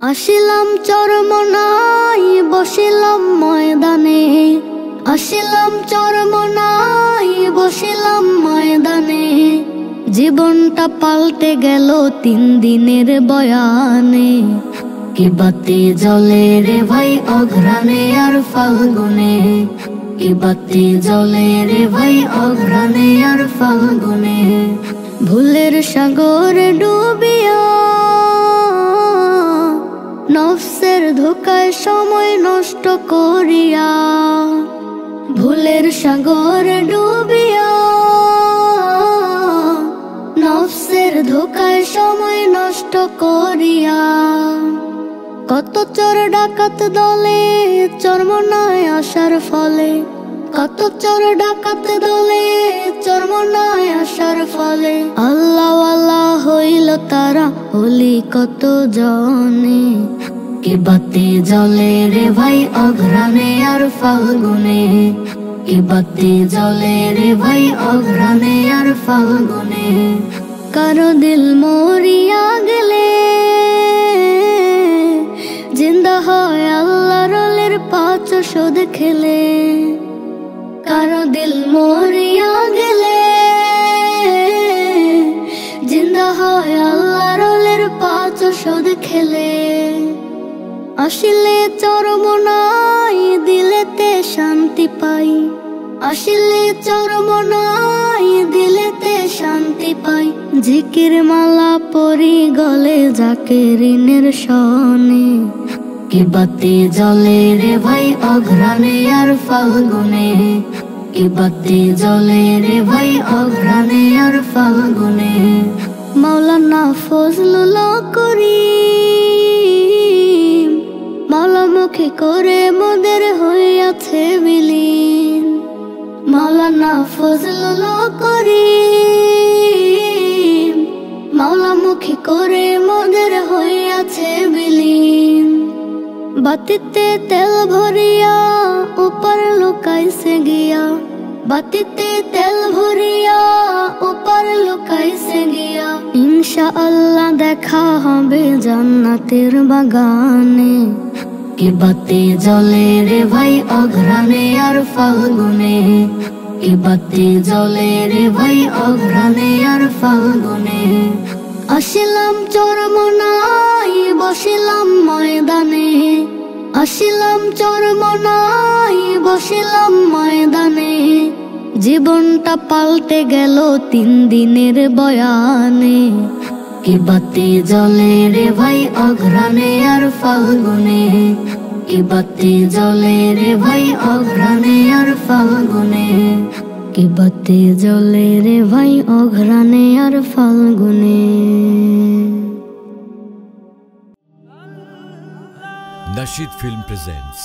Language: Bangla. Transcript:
আসিলাম চরমনাই বসিলাম ময়দানে, আসিলাম চরমনাই বসিলাম ময়দানে। জীবনটা পাল্টে গেল 3 দিনের বয়ানে। কি বাতি জ্বলে রে ভাই অঘ্রাণে আর ফাল্গুনে, কি বাতি জ্বলে রে ভাই অঘ্রাণে আর ফাল্গুনে। ভুলের সাগরে ডুবিয়া নফসের ধোকায় সময় নষ্ট করিয়া, ভুলের সাগরে ডুবিয়া নফসের ধোকায় সময় নষ্ট করিয়া। কত চোর ডাকাত দলে চরমনায় আসার ফলে, কত চোর ডাকাত দলে চরমনায় আসার ফলে। আল্লাহ ওয়ালা হইল তারা হলি কত জনে। কি বাতি জ্বলে রে ভাই অঘ্রাণে আর ফাল্গুনে, কি বাতি জ্বলে রে ভাই অঘ্রাণে আর ফাল্গুনে। কারো দিল মরিয়া গেলে জিন্দা হয় আল্লাহর ওলির 500 খেলে। কারো দিল মরিয়া গেলে জিন্দা হয় আল্লাহর ওলির 500 খেলে। আসিলে চরমনাই দিলেতে শান্তি পাই, আসিলে চরমনাই দিলেতে শান্তি পাই। জিকির মালা পরি গলে যাকে ঋণের সনে। কি বাতি জ্বলে রে ভাই অঘ্রাণে আর ফাল্গুনে, কি বাতি জ্বলে রে ভাই অঘ্রাণে আর ফাল্গুনে। মাওলানা ফজলুল করিম মাওলামুখী করে মোদের হইয়াছে বিলীন। মাওলানা ফজলুল করিম মাওলামুখী করে মোদের হইয়াছে বিলীন। বাতিতে তেল ভরিয়া উপর লুকাইছে গিয়া, বাতিতে তেল ভরিয়া উপর লুকাইছে গিয়া। ইনশাআল্লাহ দেখা হবে জান্নাতের বাগানে। কি বাতি জ্বলে রে ভাই অঘ্রাণে আর ফাল্গুনে, কি বাতি জ্বলে রে ভাই অঘ্রাণে আর ফাল্গুনে। আসিলাম চরমনাই বসিলাম ময়দানে, আসিলাম চরমনাই বসিলাম ময়দানে। জীবনটা পাল্টে গেল 3 দিনের বয়ানে। কি বাতি জ্বলে রে ভাই অঘ্রাণে আর ফাল্গুনে, কি বাতি জ্বলে রে ভাই অঘ্রাণে আর ফাল্গুনে, কি বাতি জ্বলে রে ভাই অঘ্রাণে আর ফাল্গুনে। Nasheed Film presents